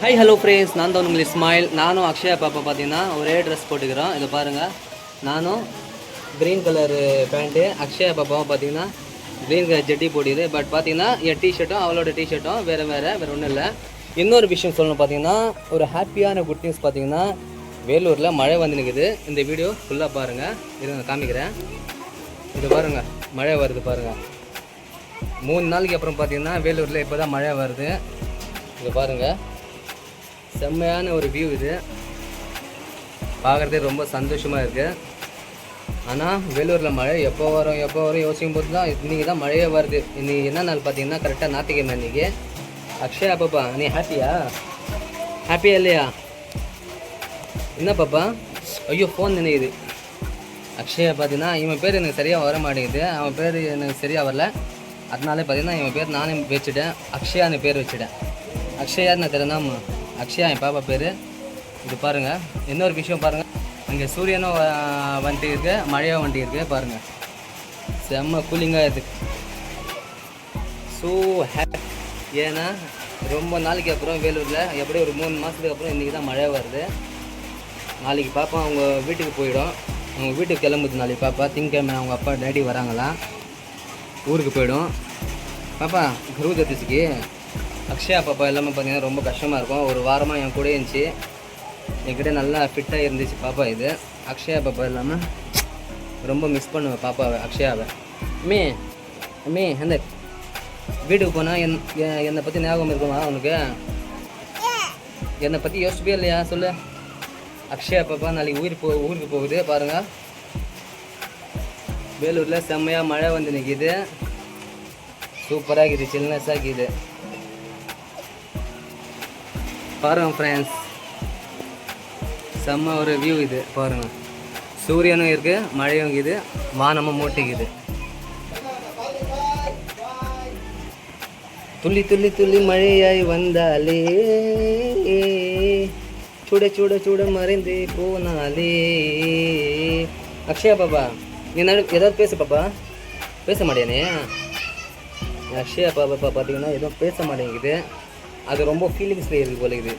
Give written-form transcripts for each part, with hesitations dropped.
Hi hello friends, நான் தான் உங்கள் இஸ்மாயில். நானும் அக்ஷயா பாப்பா பார்த்தீங்கன்னா ஒரே ட்ரெஸ் போட்டுக்கிறோம். இதை பாருங்கள், நானும் க்ரீன் கலரு பேண்ட்டு, அக்ஷயா பாப்பாவும் பார்த்தீங்கன்னா க்ரீன் கலர் ஜெட்டி போட்டுக்குது. பட் பார்த்தீங்கன்னா என் டிஷர்ட்டும் அவளோட டிஷர்ட்டும் வேறு ஒன்றும் இல்லை. இன்னொரு விஷயம் சொல்லணும், பார்த்தீங்கன்னா ஒரு ஹாப்பியான குட் நியூஸ். பார்த்தீங்கன்னா வேலூரில் மழை வந்து நிற்குது. இந்த வீடியோ ஃபுல்லாக பாருங்கள், இருங்க காமிக்கிறேன். இது பாருங்கள், மழை வருது பாருங்கள். 3 நாளைக்கு அப்புறம் பார்த்தீங்கன்னா வேலூரில் இப்போ தான் மழை வருது. இதை பாருங்கள், செம்மையான ஒரு வியூ. இது பார்க்குறதே ரொம்ப சந்தோஷமாக இருக்குது. ஆனால் வேலூரில் மழை எப்போ வரும் யோசிக்கும் போது தான் இன்றைக்கி தான் மழையே வருது. இன்றைக்கி என்ன நாள் பார்த்தீங்கன்னா கரெக்டாக ஞாயிற்றுக்கிழமை இன்றைக்கி. அக்ஷயா பாப்பா, நீ ஹாப்பியா இல்லையா? என்ன பாப்பா? ஐயோ, ஃபோன் நினைக்குது. அக்ஷயா பார்த்தீங்கன்னா இவன் பேர் எனக்கு சரியாக வர மாட்டேங்குது. அவன் பேர் எனக்கு சரியாக வரல. அதனாலே பார்த்தீங்கன்னா இவன் பேர் நானே வச்சுட்டேன், அக்ஷயான்னு பேர் வச்சுட்டேன். அக்ஷயான்னு நான் தெரியுதாம்மா, அக்ஷயா என் பாப்பா பேர். இது பாருங்கள், இன்னொரு விஷயம் பாருங்கள், அங்கே சூரியனும் வந்துட்டு இருக்கு, மழையாக வந்துட்டு இருக்கு பாருங்கள். செம்ம கூலிங்காக இருக்குது. So happy. ஏன்னா ரொம்ப நாளைக்கு அப்புறம் வேலூரில் எப்படியும் ஒரு 3 மாதத்துக்கு அப்புறம் இன்றைக்கி தான் மழை வருது. நாளைக்கு பாப்பா அவங்க வீட்டுக்கு போயிடும். அவங்க வீட்டுக்கு கிளம்புது நாளைக்கு பாப்பா. திங்கக்கிழமை அவங்க அப்பா டேடி வராங்களாம், ஊருக்கு போயிடும். பாப்பா குருதர்சிக்கு அக்ஷயா பாப்பா எல்லாமே பார்த்தீங்கன்னா ரொம்ப கஷ்டமாக இருக்கும். ஒரு வாரமாக என் கூட இருந்துச்சு, என்கிட்ட நல்லா ஃபிட்டாக இருந்துச்சு பாப்பா. இது அக்ஷயா பாப்பா இல்லாமல் ரொம்ப மிஸ் பண்ணுவேன் பாப்பாவை, அக்ஷயாவை. அம்மி அந்த வீட்டுக்கு போனால் என்னை பற்றி ஞாபகம் இருக்குமா உனக்கு? என்னை பற்றி யோசிப்பே இல்லையா சொல்லு? அக்ஷயா பாப்பா நாளைக்கு ஊருக்கு போகுது பாருங்கள். வேலூரில் செம்மையாக மழை வந்து நிற்கிது. சூப்பராக இருக்குது, சில்னஸாக இருக்குது பாருங்கள் ஃப்ரெண்ட்ஸ். செம்ம ஒரு வியூ இது பாருங்கள். சூரியனும் இருக்குது, மழையும் இருக்குது, வானமும் மூட்டிக்குது. துள்ளி துள்ளி துள்ளி மழையாய் வந்தாலே, சுட சுட சுட மறைந்து போனாலே. அக்ஷயா பாப்பா, நீ ஏதாவது பேசு பாப்பா. பேச மாட்டேனே அக்ஷயா பாப்பா பார்த்தீங்கன்னா எதுவும் பேச மாட்டேங்குது. அது ரொம்ப ஃபீலிங்ஸில் இருக்குது போல இது.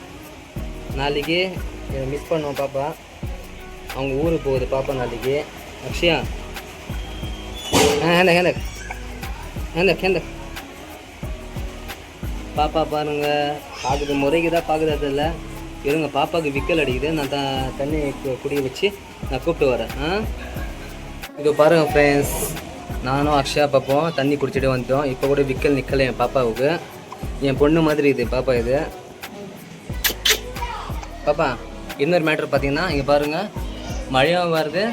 நாளைக்கு மிஸ் பண்ணுவோம் பாப்பா. அவங்க ஊருக்கு போகுது பாப்பா நாளைக்கு. அக்ஷயா ஹேந்த பாப்பா பாருங்கள், பார்க்குது முறைக்கு தான் பார்க்குது. அதில் இருங்க, பாப்பாவுக்கு விக்கல் அடிக்குது. நான் தண்ணி குடிய வச்சு நான் கூப்பிட்டு வரேன். இது பாருங்கள் ஃப்ரெண்ட்ஸ், நானும் அக்ஷயா பாப்போம் தண்ணி குடிச்சிட்டு வந்துட்டோம். இப்போ கூட விக்கல் நிற்கலை என் பாப்பாவுக்கு. என் பொண்ணு மாதிரி இது பாப்பா. இது பாப்பா இன்னொரு மேட்ரு பார்த்தீங்கன்னா, இங்கே பாருங்கள், மழையும் வருது.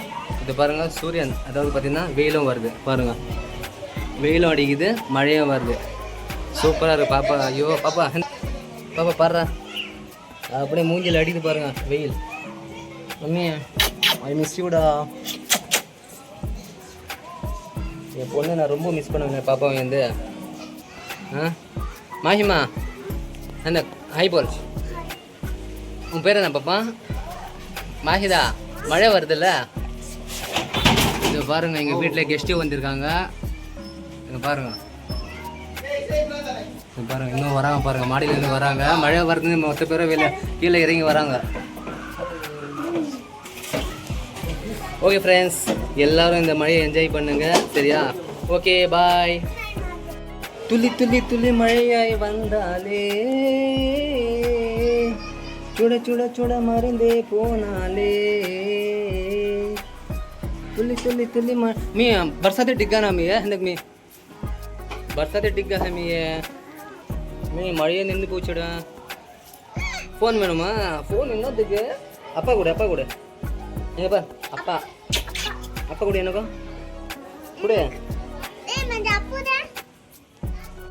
இது பாருங்கள், சூரியன் அதாவது பார்த்தீங்கன்னா வெயிலும் வருது பாருங்கள். வெயிலும் அடிக்குது, மழையும் வருது. சூப்பராக இருக்குது பாப்பா. ஐயோ பாப்பா பாடுறா, அப்படியே மூஞ்சில் அடிக்குது பாருங்கள் வெயில். Mummy I miss யூடா. என் பொண்ணு நான் ரொம்ப மிஸ் பண்ணுவேன் பாப்பாவை வந்து. மாஹிமா அந்த ஹை போல், உன் பேர் என்ன பாப்பா? மாஹிதா. மழை வருதுல்ல, இது பாருங்கள், எங்கள் வீட்டில் கெஸ்ட்டு வந்திருக்காங்க. இங்கே பாருங்கள் இன்னும் வராங்க பாருங்கள், மாடியிலேருந்து வராங்க. மழை வருதுன்னு மொத்த பேரும் கீழே இறங்கி வராங்க. ஓகே ஃப்ரெண்ட்ஸ், எல்லோரும் இந்த மழையை என்ஜாய் பண்ணுங்க, சரியா? Okay bye. துள்ளி துள்ளி துள்ளி மழையாய் வந்தாலே, சுட சுட சுட மறைந்தே போனாலே. तुल्ली तुल्ली तुल्ली मी बरसाती डिग्गा ना मी है मी बरसाती डिग्गा है मी मड़े निंद पूछड़ फोन मेणुमा फोन इन्नोदक्के अप्पा कुडे इंग बा अप्पा कुडे एनको कुडे